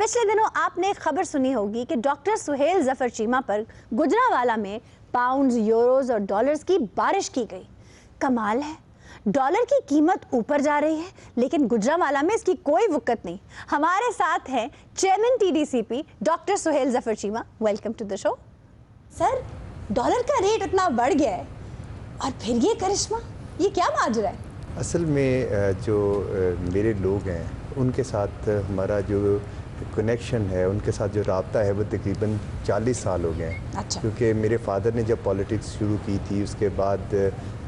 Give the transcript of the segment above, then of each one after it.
पिछले दिनों आपने एक खबर सुनी होगी कि डॉक्टर सुहेल जफर चीमा पर गुजरांवाला में पाउंड्स, यूरोज और डॉलर्स की बारिश की गई। कमाल है, डॉलर की कीमत ऊपर जा रही है लेकिन गुजरांवाला में इसकी कोई वक़्त नहीं। हमारे साथ हैं chairman TDCP doctor Suhail Zafar Cheema. Welcome to the show. Sir, dollar का रेट इतना बढ़ गया है और फिर ये करिश्मा, ये क्या माजरा है? असल में जो मेरे लोग हैं उनके साथ हमारा जो कनेक्शन है, उनके साथ जो राब्ता है वो तकरीबन 40 साल हो गए हैं। अच्छा। क्योंकि मेरे फादर ने जब पॉलिटिक्स शुरू की थी उसके बाद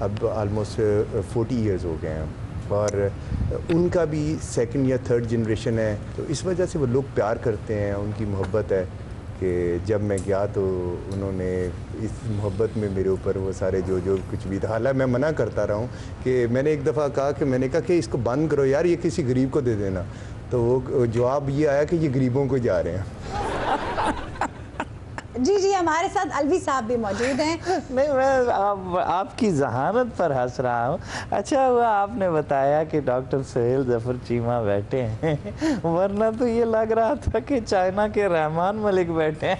अब ऑलमोस्ट 40 इयर्स हो गए हैं और उनका भी सेकंड या थर्ड जनरेशन है, तो इस वजह से वो लोग प्यार करते हैं, उनकी मोहब्बत है कि जब मैं गया तो उन्होंने इस मोहब्बत में मेरे ऊपर वो सारे जो कुछ भी था। हालांकि मैं मना करता रहा हूँ कि मैंने एक दफ़ा कहा कि इसको बंद करो यार, ये किसी गरीब को दे देना, तो वो जवाब ये आया कि ये गरीबों को जा रहे हैं। जी, हमारे साथ अलवी साहब भी मौजूद हैं। नहीं, मैं आपकी जहानत पर हंस रहा हूँ। अच्छा हुआ आपने बताया कि डॉक्टर सुहेल जफर चीमा बैठे हैं, वरना तो ये लग रहा था कि चाइना के रहमान मलिक बैठे हैं।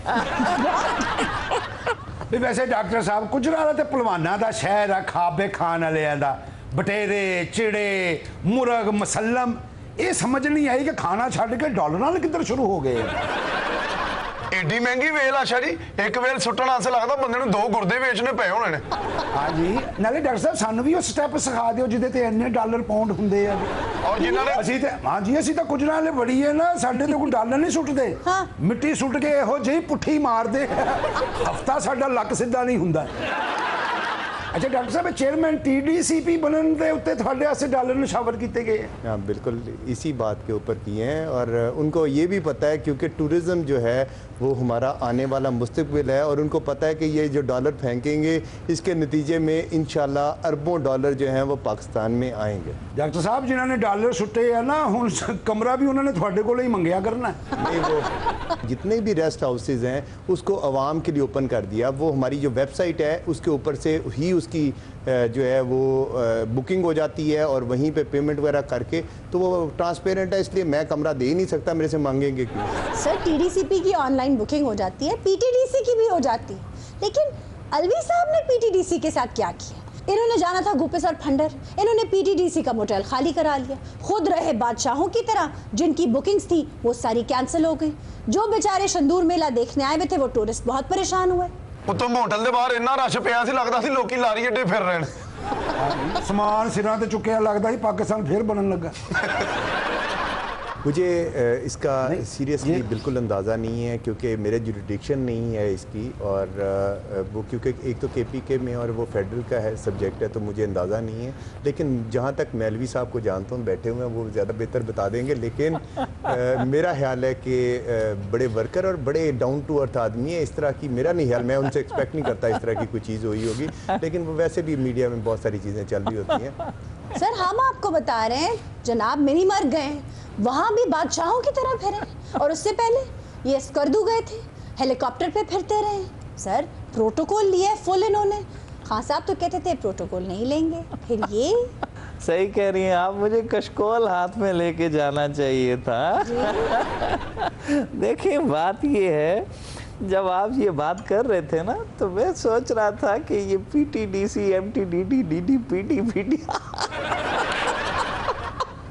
वैसे डॉक्टर साहब गुजरात ते पहलवाना दा शहर है, खाबे खान वाले दा बटेरे चिड़े मुर्ग मसलम, ये समझ नहीं आई कि खाना छड़ के डॉलर नाल किधर शुरू हो गए। एडी महंगी वेल आशा जी, एक वेल सुट्टण वास्ते लगदा बंदे नूं 2 गुर्दे बेचने पे होने ने। हाँ जी, नाले डॉक्टर साहब सानू भी उस स्टेप सिखा दिओ जिदे ते इन्ने डॉलर पाउंड हुंदे आ। और जिन्हां ने ਅਸੀਂ ਤੇ ਹਾਂ ਜੀ, ਅਸੀਂ ਤਾਂ ਗੁਜਰਾਂ ਵਾਲੇ ਬੜੀ ਹੈ ਨਾ, ਸਾਡੇ ਤੇ ਕੋਈ ਡਾਲਰ ਨਹੀਂ ਸੁੱਟਦੇ। ਮਿੱਟੀ ਸੁੱਟ ਕੇ ਇਹੋ ਜਿਹੀ ਪੁੱਠੀ ਮਾਰਦੇ, ਹਫਤਾ ਸਾਡਾ ਲੱਕ ਸਿੱਧਾ ਨਹੀਂ ਹੁੰਦਾ। अच्छा डॉक्टर साहब, चेयरमैन टीडीसीपी बनने के उत्ते थोड़े वास्ते डॉलर निशावर किए गए हैं? हाँ, बिल्कुल इसी बात के ऊपर किए हैं और उनको ये भी पता है क्योंकि टूरिज़्म जो है वो हमारा आने वाला मुस्तकबिल है और उनको पता है कि ये जो डॉलर फेंकेंगे इसके नतीजे में इंशाल्लाह अरबों डॉलर जो हैं वो पाकिस्तान में आएंगे। डॉक्टर साहब, जिन्होंने डॉलर सुट्टे है ना, हुण कमरा भी उन्होंने थोड़े को ही मंगया करना है। नहीं, वो जितने भी रेस्ट हाउसेज हैं उसको आवाम के लिए ओपन कर दिया। वो हमारी जो वेबसाइट है उसके ऊपर से ही उसकी जो है वो बुकिंग हो जाती है और वहीं पे पेमेंट वगैरह करके, तो वो ट्रांसपेरेंट है, इसलिए मैं कमरा दे ही नहीं सकता, मेरे से मांगेंगे क्यों? सर, टीडीसीपी की ऑनलाइन बुकिंग हो जाती है, पीटीडीसी की भी हो जाती है, लेकिन अलवी साहब ने पीटीडीसी के साथ क्या किया? इन्होंने जाना था गुप्पेसर फंडर, इन्होंने पीटीडीसी का मोटेल खाली करा लिया, खुद रहे बादशाहों की तरह। जिनकी बुकिंग्स थी वो सारी कैंसिल हो गई। जो बेचारे शंदूर मेला देखने आए हुए थे वो टूरिस्ट बहुत परेशान हुए। उत्तों होटल के बाहर इन्ना रश पिया सी, लगदा सी लोकी लारी अड्डे फिर रहे ने। समान सिरां ते चुक्या, लगदा ही पाकिस्तान फिर बनन लगा। मुझे इसका सीरियसली बिल्कुल अंदाज़ा नहीं है क्योंकि मेरे जुरिडिक्शन नहीं है इसकी, और वो क्योंकि एक तो केपीके में और वो फेडरल का है सब्जेक्ट है, तो मुझे अंदाज़ा नहीं है। लेकिन जहाँ तक मौलवी साहब को जानता हूँ, बैठे हुए हैं, वो ज़्यादा बेहतर बता देंगे। लेकिन मेरा ख्याल है कि बड़े वर्कर और बड़े डाउन टू अर्थ आदमी है, इस तरह की मेरा नहीं ख्याल, मैं उनसे एक्सपेक्ट नहीं करता इस तरह की कोई चीज़ हुई होगी, लेकिन वो वैसे भी मीडिया में बहुत सारी चीज़ें चल रही होती हैं। सर, हम आपको बता रहे हैं जनाब मिनी मर गए हैं, वहाँ भी बादशाहों की तरह फिरे, और उससे पहले ये स्कर्दू गए थे, हेलीकॉप्टर पे फिरते रहे। सर, प्रोटोकॉल लिया है फुल इन्होंने। खान साहब तो कहते थे प्रोटोकॉल नहीं लेंगे, फिर ये सही कह रही हैं आप, मुझे कशकोल हाथ में लेके जाना चाहिए था। देखिए, बात ये है, जब आप ये बात कर रहे थे ना, तो मैं सोच रहा था कि ये PTDC, MTDD, DDPT, PT.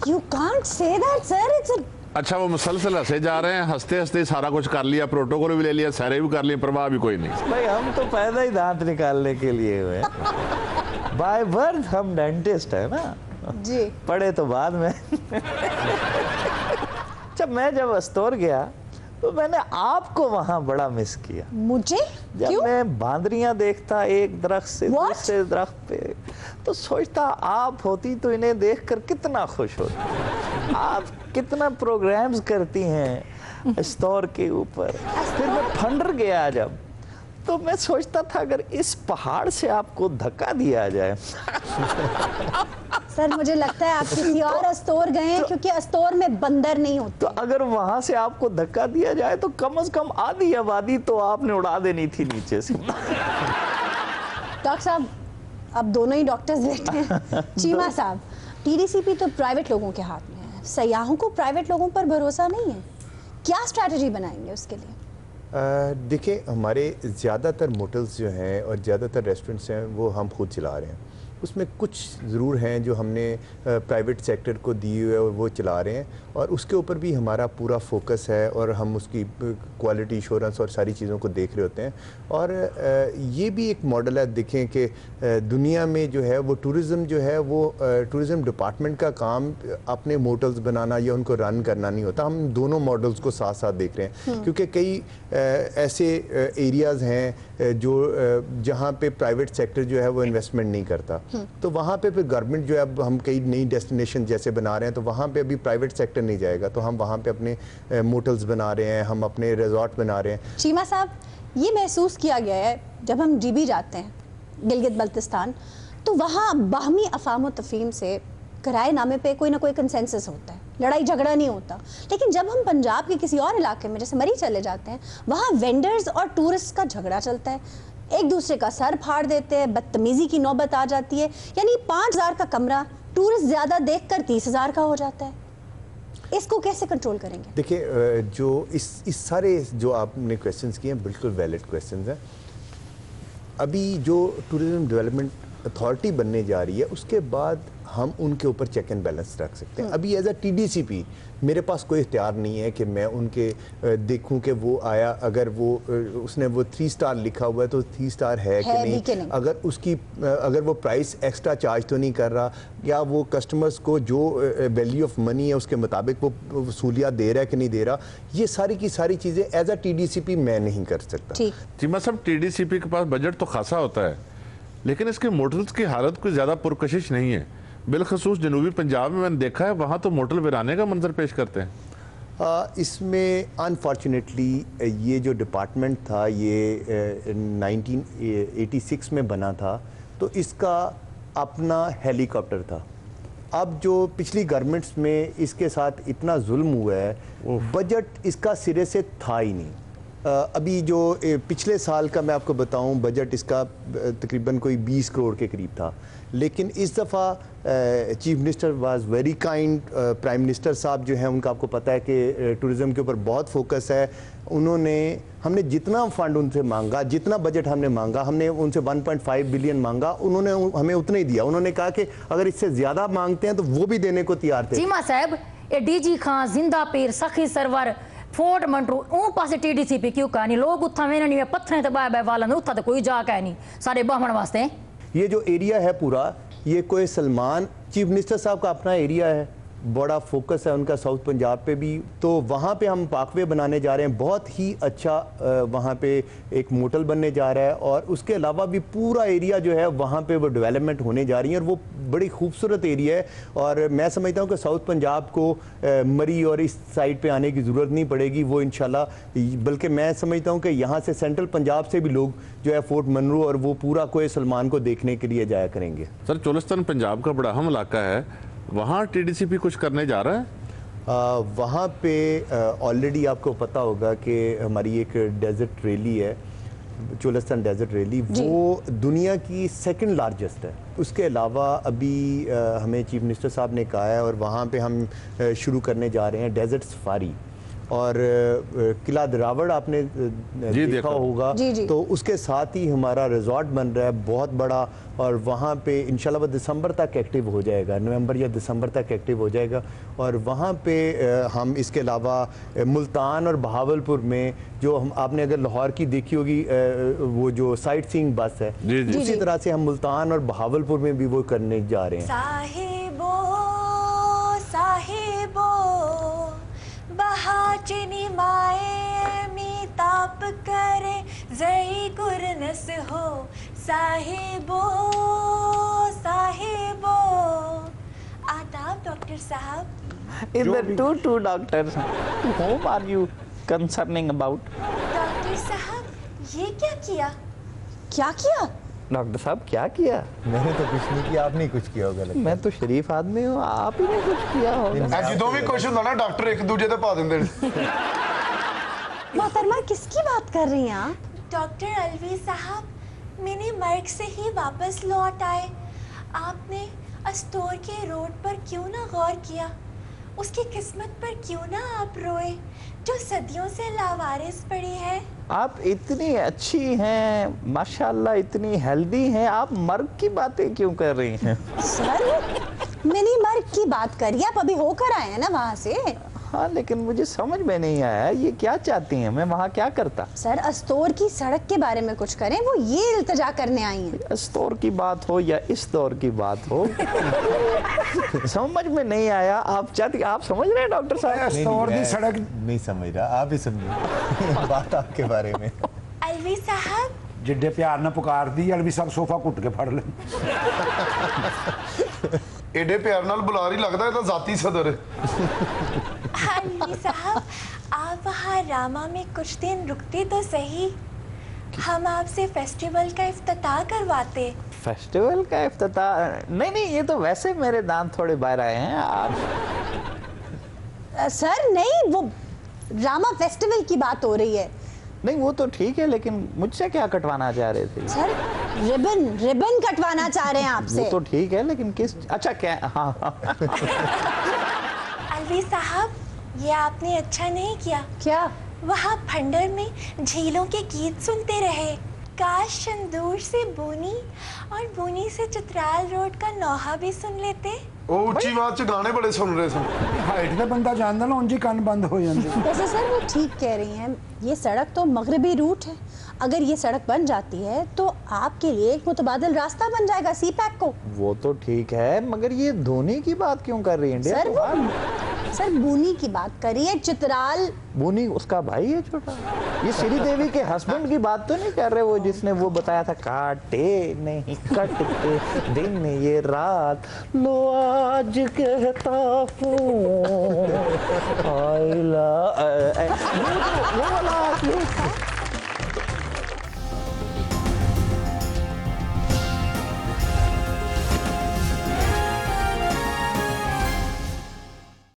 You can't say that, sir. It's a... अच्छा, वो मुसलसल हंसे जा रहे हैं, हंसते हंसते सारा कुछ कर लिया, प्रोटोकॉल भी ले लिया, सारे भी कर लिए, परवाह भी कोई नहीं। भाई, हम तो पैदा ही दांत निकालने के लिए हुए हैं। बाय बर्थ हम डेंटिस्ट है ना जी, पढ़े तो बाद में। जब अस्तौर गया तो मैंने आपको वहां बड़ा मिस किया। मुझे? जब क्यों? मैं बांदरियां देखता एक दरख्त से दूसरे दरख्त पे, तो सोचता आप होती तो इन्हें देखकर कितना खुश होती। आप कितना प्रोग्राम्स करती हैं अस्तौर के ऊपर। फिर मैं फंडर गया जब, तो मैं सोचता था अगर इस पहाड़ से आपको धक्का दिया जाए। सर, मुझे लगता है आप किसी और अस्तौर गए हैं, क्योंकि अस्तौर में बंदर नहीं होते। तो अगर वहां से आपको धक्का दिया जाए तो कम से कम आधी आबादी तो आपने उड़ा देनी थी नीचे से। डॉक्टर साहब, अब दोनों ही डॉक्टर्स बैठे हैं। चीमा साहब, टीडीसीपी तो प्राइवेट लोगों के हाथ में है, सयाहों को प्राइवेट लोगों पर भरोसा नहीं है। क्या स्ट्रैटेजी बनाएंगे उसके लिए? देखिए, हमारे ज़्यादातर मोटल्स जो हैं और ज़्यादातर रेस्टोरेंट्स हैं वो हम खुद चला रहे हैं। उसमें कुछ ज़रूर हैं जो हमने प्राइवेट सेक्टर को दिए हुए और वो चला रहे हैं, और उसके ऊपर भी हमारा पूरा फोकस है और हम उसकी क्वालिटी इंश्योरेंस और सारी चीज़ों को देख रहे होते हैं। और ये भी एक मॉडल है, देखें कि दुनिया में जो है वो टूरिज़्म जो है वो टूरिज़्म डिपार्टमेंट का काम अपने मोटल्स बनाना या उनको रन करना नहीं होता। हम दोनों मॉडल्स को साथ साथ देख रहे हैं, क्योंकि कई ऐसे एरियाज़ हैं जो जहाँ पे प्राइवेट सेक्टर जो है वो इन्वेस्टमेंट नहीं करता, तो वहाँ पे फिर गवर्नमेंट जो है, अब हम कई नई डेस्टिनेशन जैसे बना रहे हैं तो वहाँ पे अभी प्राइवेट सेक्टर नहीं जाएगा, तो हम वहाँ पे अपने मोटल्स बना रहे हैं, हम अपने रिजॉर्ट बना रहे हैं। चीमा साहब, ये महसूस किया गया है जब हम जीबी जाते हैं गिलगित बल्तिस्तान, तो वहाँ बाहमी अफाम तफहीम से किराएनामे पे कोई ना कोई कंसेंसस होता है, लड़ाई झगड़ा नहीं होता। लेकिन जब हम पंजाब के किसी और इलाके में जैसे मरी चले जाते हैं, वहाँ वेंडर्स और टूरिस्ट का झगड़ा चलता है, एक दूसरे का सर फाड़ देते हैं, बदतमीजी की नौबत आ जाती है। यानी 5,000 का कमरा टूरिस्ट ज़्यादा देखकर 30,000 का हो जाता है। इसको कैसे कंट्रोल करेंगे? देखिए, जो इस सारे जो आपने क्वेश्चंस किए हैं बिल्कुल वैलिड क्वेश्चंस हैं। अभी जो टूरिज्म डेवलपमेंट अथॉरिटी बनने जा रही है, उसके बाद हम उनके ऊपर चेक एंड बैलेंस रख सकते हैं। अभी एज अ TDCP मेरे पास कोई इख्तियार नहीं है कि मैं उनके देखूं कि वो आया, अगर वो उसने वो 3 स्टार लिखा हुआ है तो 3 स्टार है कि नहीं, अगर वो प्राइस एक्स्ट्रा चार्ज तो नहीं कर रहा, या वो कस्टमर्स को जो वैल्यू ऑफ मनी है उसके मुताबिक वो वसूलियात दे रहा है कि नहीं दे रहा। ये सारी की सारी चीज़ें एज अ TDCP मैं नहीं कर सकता। चीमा साहब, TDCP के पास बजट तो खासा होता है, लेकिन इसके मोटल्स की हालत कोई ज़्यादा पुरकशिश नहीं है। बिलखसूस जनूबी पंजाब में मैंने देखा है, वहाँ तो मोटल वीराने का मंजर पेश करते हैं। इसमें अनफॉर्चुनेटली ये जो डिपार्टमेंट था ये 1986 में बना था, तो इसका अपना हेलीकॉप्टर था। अब जो पिछली गवर्नमेंट्स में इसके साथ इतना जुल्म हुआ है, बजट इसका सिरे से था ही नहीं। अभी जो पिछले साल का मैं आपको बताऊं, बजट इसका तकरीबन कोई 20 करोड़ के करीब था, लेकिन इस दफ़ा chief minister was very kind. Prime minister साहब जो हैं उनका आपको पता है कि टूरिज़्म के ऊपर बहुत फोकस है। हमने जितना फ़ंड उनसे मांगा, जितना बजट हमने मांगा, हमने उनसे 1.5 बिलियन मांगा, उन्होंने हमें उतना ही दिया। उन्होंने कहा कि अगर इससे ज़्यादा मांगते हैं तो वो भी देने को तैयार थे। चीमा साहब, ये DG खां, जिंदा पीर, सखी सरवर, फोर्ट मंटरू ऊ पासे TDCP क्यों कहनी? लोग उत्था में नहीं पत्थरें ते बाय वालन उत्था तो कोई जा कहनी सारे बाहमण वास्ते। ये जो एरिया है पूरा, ये कोई सलमान चीफ मिनिस्टर साहब का अपना एरिया है, बड़ा फोकस है उनका साउथ पंजाब पे भी, तो वहाँ पे हम पार्कवे बनाने जा रहे हैं। बहुत ही अच्छा वहाँ पे एक मोटल बनने जा रहा है, और उसके अलावा भी पूरा एरिया जो है वहाँ पे वो डेवलपमेंट होने जा रही है, और वो बड़ी खूबसूरत एरिया है। और मैं समझता हूँ कि साउथ पंजाब को मरी और इस साइड पे आने की ज़रूरत नहीं पड़ेगी, वो इंशाल्लाह। बल्कि मैं समझता हूँ कि यहाँ से सेंट्रल पंजाब से भी लोग जो है फोर्ट मनरू और वो पूरा कोई सलमान को देखने के लिए जाया करेंगे। सर, चोलिस्तान पंजाब का बड़ा अहम इलाका है, वहाँ TDCP कुछ करने जा रहा है? वहाँ पे ऑलरेडी आपको पता होगा कि हमारी एक डेजर्ट रैली है, चोलिस्तान डेजर्ट रैली, वो दुनिया की 2nd लार्जेस्ट है। उसके अलावा अभी हमें चीफ मिनिस्टर साहब ने कहा है, और वहाँ पे हम शुरू करने जा रहे हैं डेजर्ट सफारी। और किला दरावड़ आपने देखा होगा, तो उसके साथ ही हमारा रिजॉर्ट बन रहा है बहुत बड़ा, और वहाँ पे इंशाल्लाह वो दिसंबर तक एक्टिव हो जाएगा, नवंबर या दिसंबर तक एक्टिव हो जाएगा। और वहाँ पे हम इसके अलावा मुल्तान और बहावलपुर में जो आपने अगर लाहौर की देखी होगी वो जो साइट सीइंग बस है, उसी तरह से हम मुल्तान और बहावलपुर में भी वो करने जा रहे हैं। साहिबो साहिबो बहाचिनी माए मी ताप करे जई गुरनस हो साहिबो साहिबो। आदाब डॉक्टर साहब। In the two doctors, whom are you concerning about? Doctor साहब, ये क्या किया? क्या किया? डॉक्टर साहब क्या किया? मैंने तो कुछ नहीं किया, आपने कुछ किया होगा लगता है। मैं तो शरीफ आदमी हूँ, आप ही ने कुछ किया होगा। जो भी कुछ होता ना डॉक्टर एक दूजे ते पा देंगे। मोहतरमा, किसकी बात कर रही हैं आप? डॉक्टर अलवी साहब, मैंने मर्ग से ही वापस लौट आए। आपने अस्तोर के रोड पर क्यों ना गौर किया? उसकी किस्मत पर क्यों ना आप रोए जो सदियों से लावारिस पड़ी है। आप इतनी अच्छी हैं माशाल्लाह, इतनी हेल्दी हैं, आप मर्ग की बातें क्यों कर रही हैं? सर मिनी मर्ग की बात करिए, आप अभी होकर आए हैं ना वहाँ से। हाँ, लेकिन मुझे समझ में नहीं आया ये क्या चाहती हैं, मैं वहाँ क्या करता? सर अस्तौर की सड़क के बारे में कुछ करें, वो ये इल्तिजा करने आई हैं। अस्तौर की बात हो या इस दौर की बात हो समझ में नहीं आया। आप चाहती, आप समझ रहे हैं डॉक्टर साहब? अस्तौर की सड़क नहीं समझ रहा, आप ही समझिए बात आपके बारे में। अलवी साहब जिड्डे प्यार ना पुकार दी अलवी सब सोफा कुट के फड़ ले। एडे प्यार नाल बुला रही लगता है तो जाती सदर है। अलवी साहब आप वहाँ रामा में कुछ दिन रुकते तो सही, हम आपसे फेस्टिवल का इफ्तिताह करवाते। फेस्टिवल का इफ्तिताह? नहीं नहीं, ये तो वैसे मेरे दांत थोड़े बाहर आए हैं। आप सर नहीं, वो रामा फेस्टिवल की बात हो रही है। नहीं, वो तो ठीक है, लेकिन मुझसे क्या कटवाना चाह रहे थे? सर रिबन कटवाना चाह रहे हैं आपसे। वो तो ठीक है, लेकिन किस? अच्छा क्या? हाँ अलवी साहब ये आपने अच्छा नहीं किया। क्या? वहाँ फंडर में झीलों के गीत सुनते रहे। काश चंदूर से बोनी और बोनी से चित्राल रोड का नौहा भी सुन लेते। वो ऊंची आवाज च गाने बड़े सुन रहे सन। हाइट का बंदा जानता ना, उनकी कान बंद हो जाते। वैसे सर वो ठीक कह रही हैं, ये सड़क तो मगरबी रूट है, अगर ये सड़क बन जाती है तो आपके लिए एक मुतबादिल रास्ता बन जाएगा सी पैक को। वो तो ठीक है, मगर ये धोनी की बात क्यों कर रही है? सर सर बूनी की बात करिए, चित्राल। बूनी उसका भाई है छोटा। ये श्री देवी के हस्बैंड की बात तो नहीं कर रहे वो, जिसने वो बताया था काटे नहीं कटते दिन ये रात, लो आज कहता हूँ वो वाला